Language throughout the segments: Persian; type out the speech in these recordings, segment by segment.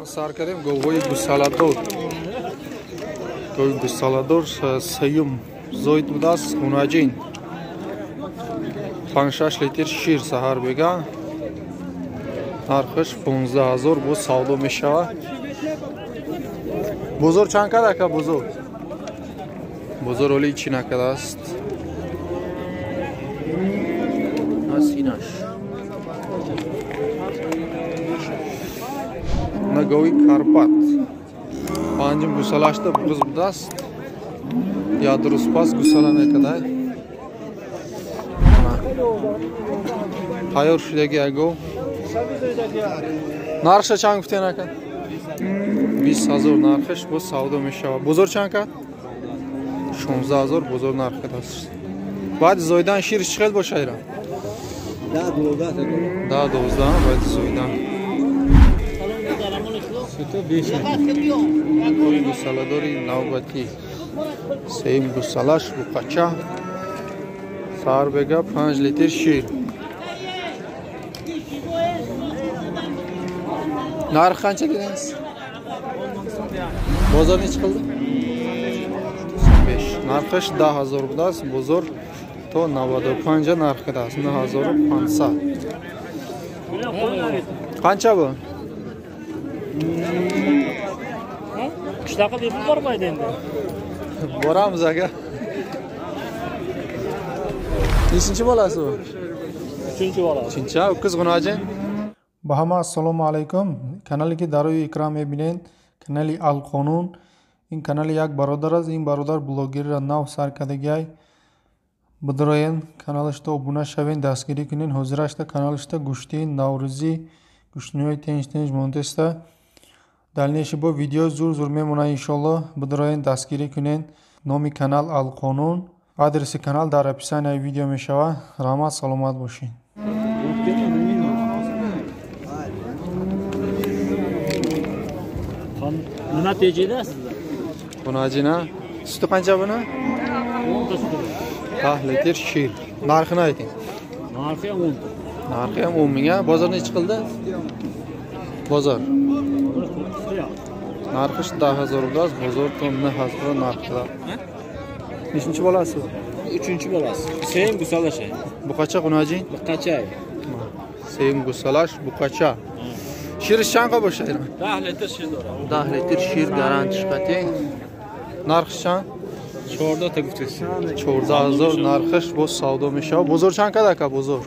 سر کردیم گوهای گوسالادور. گوی گوسالادور سیوم زوید بود است خوناجین. 5-6 لیتر شیر سهر بگه. نرخش 15,000 بود سودا میشه. بزرگ چند کده که بزرگ؟ بزرگ ولی چی نکده است؟ سینش نگوی کارپات. پنجم گوسالاش تا بغض بوده است. یا درست پاس گوسالا نکده. تایور شدگی اگو نرخش چند گفته نکد؟ 20,000 نرخش با سودا میشه. بزرگ چند کد؟ 16,000 بزرگ نرخ است. بعد زایدن شیرش چقدر باشه ایران؟ 10-12 باید زایدن. گوی گوسالادوری نوبتی. سیم گوسالاش رو قچه. سر بگه 5 لیتر شیر. نرخ چند دیده است؟ بازار نیچ قلده؟ نرخش 10,000 بوده است. بزرگ تا 95 نرخ ده است. 9,500. قنچه بود؟ Kışlaka deyip var mıydı indi? Boramız aga. Neçinchi bolasi bu? 3-chi bola. 3-chi. Kız G'unojin. Bahama assalomu alaykum. Kanaliga Daroyi Ikram mebinin. Kanali Al Qonun. این کانال یک برادر است. این برادر بلاگر را نو سر کردگی. بدراین کانالش تا ابونه شوین دستگیری کنین. حاضرش تا کانالش تا گوشتی نوروزی گوشتنیای تنج مونتسته. دلنیش با ویدیو زور میمونه انشالله. بدراین دستگیری کنین. نامی کانال القانون. آدرس کانال در اپیسان ویدیو میشوه. رحمت سلامت باشین. Nima tejida sizda? Bunajina suti qancha buni? 10 litr shir. Narxini ayting. Narxi ham 10. Narxi ham 10 mingga. Bozor necha qildi? Bozor. Narxi 10,000 bozor, bozor 9,000 narxida. Nechinchi bolasi bu? 3-chi bolasi. Seyim gusalash. Buqacha qunajin? Buqacha. Seyim gusalash buqacha. Shirish chanqa boshlaydi? 10 litr shir dora. 10 litr shir garantish qati. Narxi chan? 14 ta guftasi. 14,000 narxish bu savdo misha. Bozor chanqa daka bozor?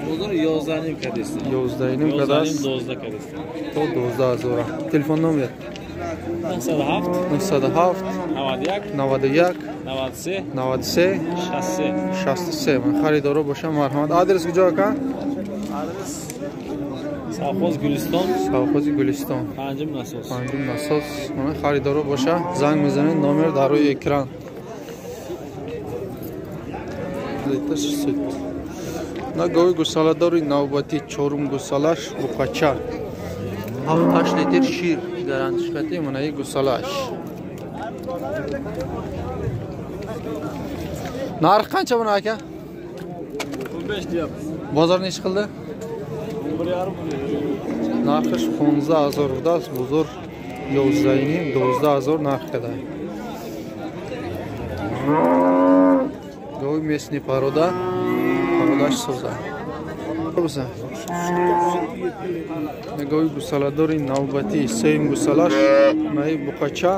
Bozor 11.5 kadesti. 11.5 kadast. 12 kadesti. To 12,000. Telefon nomer? 97 91 93 63. من خریدارو باشم. مرحمت. آدرس کجا کا؟ Adres Savxoz Guliston. Savxoz Guliston. Panjim nasos. Panjim nasos. من خریدارو باشه. زنگ میزنید. نامر در روی اکران. لیتر سوت. نگوی گوسالادوری نوبتی چورم گوسالاش بوقاچا. 7 لیتر شیر گارانتیش کتی منای گوسالاش. نرخ قancha buni aka? 15 deyapmiz. Bozor necha qildi? 1.5. Narxish 15,000 budas, bozor 11.5 12,000 narxida. Go'y местный порода. Parodash so'za. Bo'lsa. Go'y gusaladori navbati seyim gusalash, nay buqacha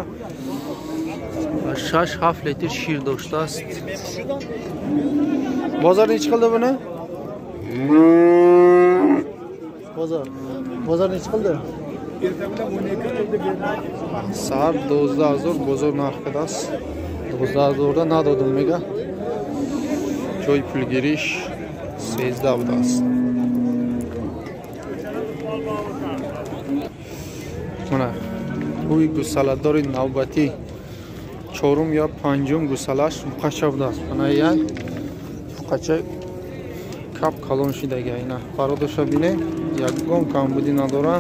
6-7 litr shir doshta است. Bozor necha qildi buni? Bozor necha qildi? Sar 12,000 bozor narxida است. 12,000 da nadodim mega. Joy pul girish 13 است. Mana uy gusaladori navbati چهارم یا پنجم گوسالاش buqacha بوده است. Mana یک buqacha کپ کلون شدگی اینا. برادرش بینه یک گم کم بودی نداره.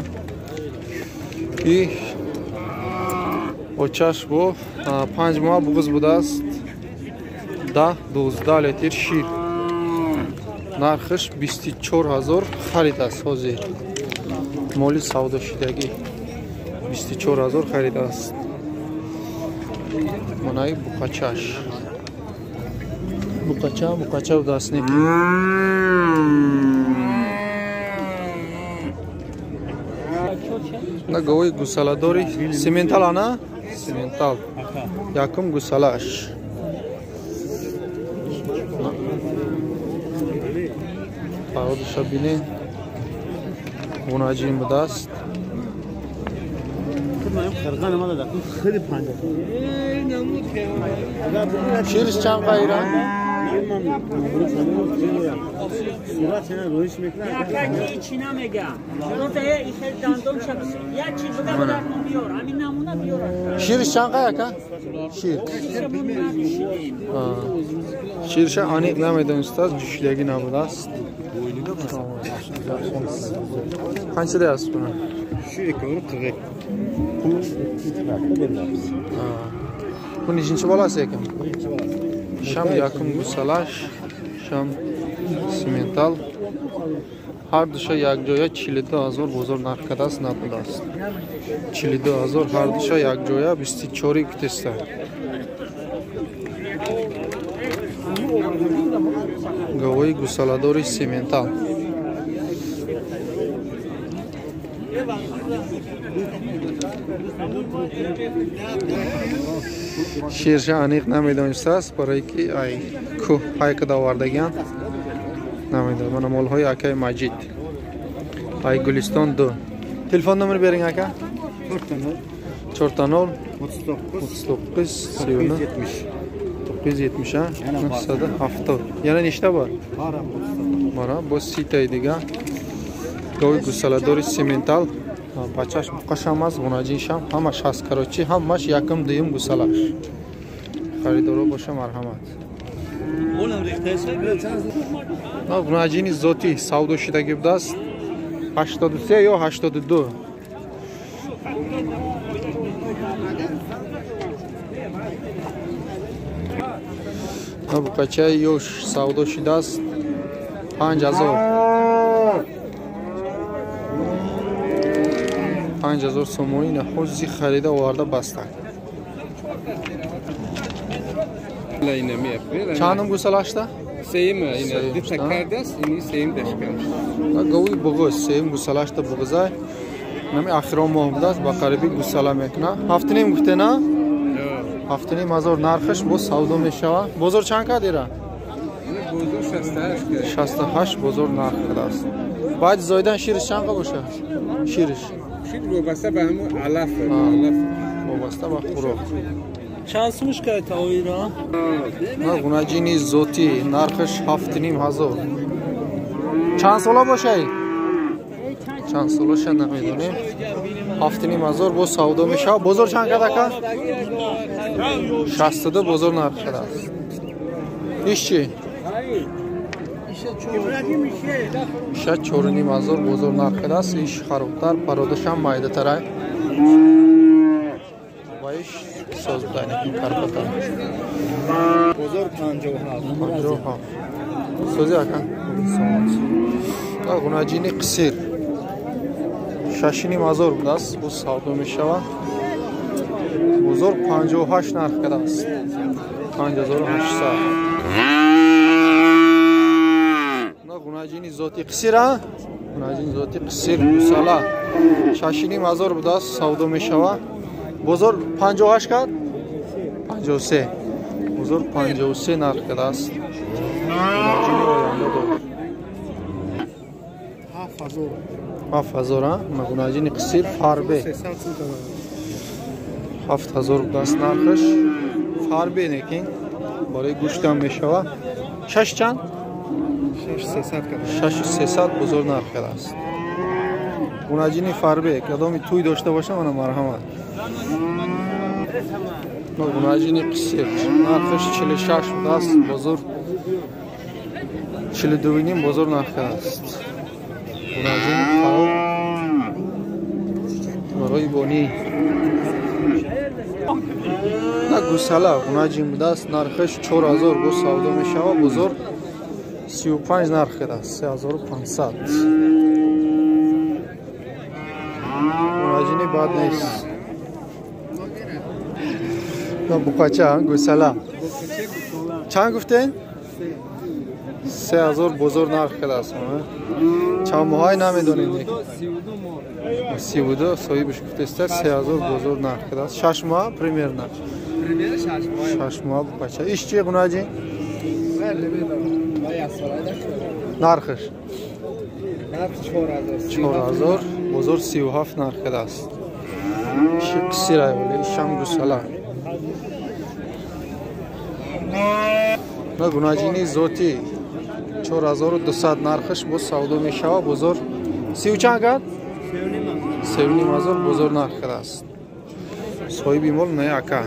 ای اوچاش بو 5 ماه بغض بوده است. 10-12 لیتر شیر. نرخش 24,000 خرید است حاضر. моли савдошидагӣ 24000 харидааст. Манаи буқачаш. Буқача дастники. На говои гусаладори сементал ана? Сементал. Якум гусалаш. Пародиша бинен. Гунаҷин будааст. شیرش چند قایران؟ شیرش چند قایه که؟ شیر شیرش آنیق نمیدونست است جوشیدگی نبوده است. Kaç lira yazdı buna? Şu ekonomik kırık. Bunun ikinci balası yakın. Şam yakın bu salaş. Şam simental. Her dışa yakjoya çilidi azor bozor narkadas nabudas. Çilidi azor her dışa yakjoya bisti çori küteste. Gavoy gusaladori simental. شیرش آنیق نمیدانست است برای که ای کوه های که داوردگیان نمیدانم. من مال های اکای مجید ای گلستان 2. تلفن نمبر بیارین اکا 4 39 39 970 970. یعنی نشته بار مارا با 30 تای دیگه گوی گوسالادوری سیمنتال بچه‌ش مقشم است گوناجینشم همش هست کراچی همش یکم دویم گوسالاش خریدارا باشه مرحمت. گوناجینی ذاتی سودا شدگی بوده است 83 یا 82. بچه یوش سودا شده است 5000 سومونی نخوزی خریده وارده بسته. چندم گوسالاشتا؟ Seyim yine dip takardas ini seyim deşkermiş. Gavoy buguz seyim gusalashta buguzay. Nami akhiron mohbudas ba qaribi gusala mekna. Haftaning guftena? Haftaning mazor narxish bu savdo meshava. Bozor chand kadira? Bozor 68. 68 bozor narxidast. Baad zoydan shirish chand qobosha? Shirish. Shir robasta ba hamu alaf. Robasta ba xuroq. چند سومش کرد تا ایران؟ نه گوناجینی زوتی نرخش 7500. چند ساله باشه؟ چند سالش نمیدونیم. 7500 با سودا میشه. بازار چند کداکا؟ 62 بازار نرخ است. ایش چی؟ ایش 4500 بازار نرخ است. ایش خرابتر پرودش هم مایده تره. وایش ساز بدانه این کار بکن. Bozor 57. سازی اکن. گوناجینی قصیر. شاشینی مازور بود است. بو سودا میشه. بزرگ 58 نرخ کرده است. 5800. نه گوناجینی ذاتی قصیر ها؟ گوناجینی ذاتی قصیر سالا. شاشینی مازور بود است. سودا میشه. بزرگ 58 کرد؟ 53. بزرگ 53 نرخ کرده است. گوناجینی آینده دو. 7000 ها؟ گوناجینی قصیر فاربه. 7000 دست نرخش فاربه نکین برای گوشت هم میشوه. شش چند؟ 6300 بزرگ نرخ کرده است. گوناجینی فاربه کدامی توی داشته باشه من مرحمت. گوناجینی قصیر نرخش 46 دست بزرگ 42 نیم بزرگ نرخ کرده است. گوناجینی خراب برای بانی نه گوساله گوناجین بوده است. نرخش 4000 با سودا میشه. بزرگ 35 نرخ کرده است. 3500. گناجینی باد نیست. بقاچه ها گوساله چند گفتین؟ 3000 بزرگ نرخ کرده است. چند ماهی نمیدونید 32 صاحبش گفته است 3000 بزرگ نرخ کرده است. 6 ماه پریمیر نه 6 ماه بقاچه. ایش چی گناجین؟ نرخش 4000 بزرگ 37 نرخ کرده است. سیرای ولی ایشم گوساله نه گناجینی زوتی 4200 نرخش با سودا میشوه. بزرگ 30 چند کرد؟ 3.5 بزرگ نرخ کرده است. صاحبی مول نه اکا